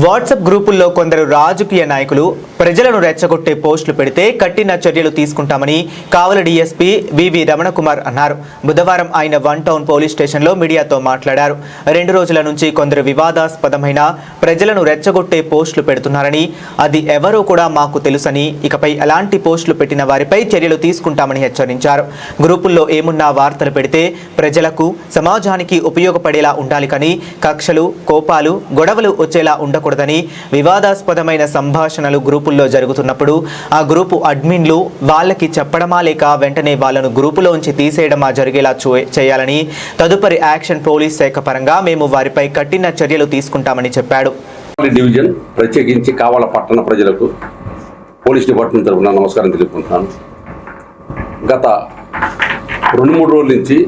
WhatsApp గ్రూపుల్లో కొందరు రాజకీయ నాయకులు ప్రజలను రెచ్చగొట్టే పోస్టులు పెడితే కఠిన చర్యలు తీసుకుంటామని కావలి డీఎస్పీ వివి రమణకుమార్ అన్నారు. బుధవారం ఆయన వన్ టౌన్ పోలీస్ స్టేషన్లో మీడియాతో మాట్లాడారు. 2 రోజుల నుంచి కొందరు వివాదాస్పదమైన ప్రజలను రెచ్చగొట్టే పోస్టులు పెడుతున్నారని, అది ఎవరో కూడా మాకు తెలుసని, ఇకపై ఎలాంటి పోస్టులు పెట్టిన వారిపై చర్యలు తీసుకుంటామని హెచ్చరించారు. గ్రూపుల్లో ఏమున్నా వార్తలు పెడితే ప్రజలకు, సమాజానికి ఉపయోగపడేలా ఉండాలి కానీ కక్షలు, కోపాలు, గొడవలు వచ్చేలా ఉండకూడదని, వివాదాస్పదమైన సంభాషణలు గ్రూపుల్లో జరుగుతున్నప్పుడు ఆ గ్రూపు అడ్మిన్లు వాళ్ళకి చెప్పడమా లేక వెంటనే వాళ్ళను గ్రూపులోంచి తీసేయడమా జరిగేలా చేయాలని, తదుపరి యాక్షన్ పోలీస్ శాఖ పరంగా మేము వారిపై కఠిన చర్యలు తీసుకుంటామని చెప్పాడు. డివిజన్ ప్రత్యేకించి కావల పట్టణ ప్రజలకు పోలీస్ డిపార్ట్మెంట్ తరఫున నమస్కారం తెలుపుకుంటున్నాను. గత 2-3 రోజుల నుంచి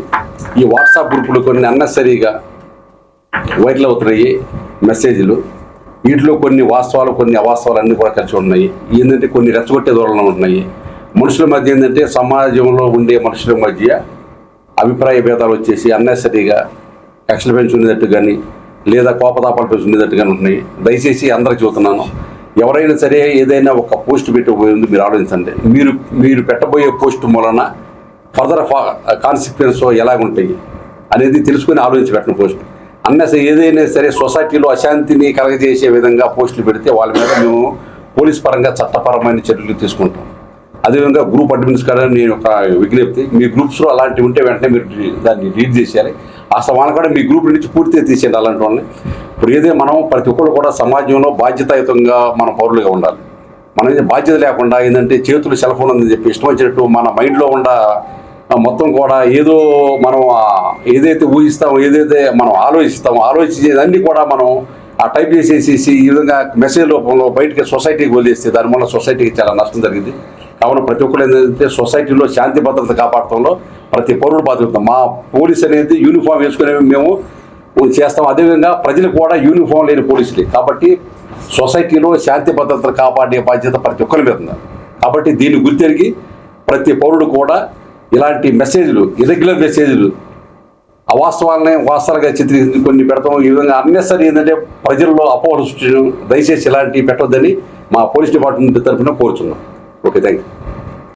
ఈ వాట్సాప్ గ్రూపులు కొన్ని అన్నెసరీగా వైరల్ అవుతున్నాయి మెసేజ్లు. వీటిలో కొన్ని వాస్తవాలు, కొన్ని అవాస్తవాలు అన్నీ కూడా కలిసి ఉన్నాయి. ఏంటంటే కొన్ని రెచ్చగొట్టే ధోరణులు ఉన్నాయి. మనుషుల మధ్య ఏంటంటే సమాజంలో ఉండే మనుషుల మధ్య అభిప్రాయ భేదాలు వచ్చేసి అన్నెసరీగా కక్షలు పెంచుకునేటట్టు కానీ లేదా కోపతాపాలు పెంచుకునేటట్టు కానీ ఉన్నాయి. దయచేసి అందరికి చూస్తున్నాను, ఎవరైనా సరే ఏదైనా ఒక పోస్ట్ పెట్టబోయే ముందు మీరు ఆలోచించండి. మీరు పెట్టబోయే పోస్ట్ మూలన ఫర్దర్ కాన్సిక్వెన్స్ ఎలాగుంటాయి అనేది తెలుసుకుని ఆలోచించి పెట్టిన పోస్ట్. అన్నసరి ఏదైనా సరే సొసైటీలో అశాంతిని కలగజేసే విధంగా పోస్టులు పెడితే వాళ్ళ మీద మేము పోలీస్ పరంగా చట్టపరమైన చర్యలు తీసుకుంటాం. అదేవిధంగా గ్రూప్ అడ్మిన్స్ కూడా నేను ఒక విజ్ఞప్తి, మీ గ్రూప్స్లో అలాంటివి ఉంటే వెంటనే మీరు దాన్ని రీడ్ చేసేయాలి. ఆ సమానం కూడా మీ గ్రూప్ నుంచి పూర్తిగా తీసేయాలి అలాంటి వాళ్ళని. ఇప్పుడు ఏదైనా మనం ప్రతి ఒక్కరు కూడా సమాజంలో బాధ్యతాయుతంగా మన పౌరులుగా ఉండాలి. మనం బాధ్యత లేకుండా ఏంటంటే చేతులు సెల్ ఫోన్ ఉందని చెప్పి ఇష్టం వచ్చినట్టు మన మైండ్లో మొత్తం కూడా ఏదో మనం ఏదైతే ఊహిస్తామో, ఏదైతే మనం ఆలోచించేదాన్ని కూడా మనం ఆ టైప్ చేసేసి ఈ విధంగా మెసేజ్ రూపంలో బయటకి సొసైటీకి వదిలేస్తే దానివల్ల సొసైటీకి చాలా నష్టం జరిగింది. కావున ప్రతి ఒక్కరు ఏంటంటే సొసైటీలో శాంతి భద్రత కాపాడటంలో ప్రతి పౌరుడు బాధ్యత. మా పోలీస్ అనేది యూనిఫామ్ వేసుకునే మేము చేస్తాం. అదేవిధంగా ప్రజలు కూడా యూనిఫామ్ లేని పోలీసులే. కాబట్టి సొసైటీలో శాంతి భద్రతలు కాపాడే బాధ్యత ప్రతి ఒక్కరి మీద ఉంది. కాబట్టి దీన్ని గుర్తెరిగి ప్రతి పౌరుడు కూడా ఇలాంటి మెసేజ్లు, ఇర్రెగ్యులర్ మెసేజ్లు, అవాస్తవాలని వాస్తవాలుగా చిత్రించి కొన్ని పెడతాం. ఈ విధంగా అన్నెసరీ ఏంటంటే ప్రజల్లో అపోహలు సృష్టించడం. దయచేసి ఇలాంటివి పెట్టొద్దని మా పోలీస్ డిపార్ట్మెంట్ తరఫున కోరుచున్నాం. Okay, thank you.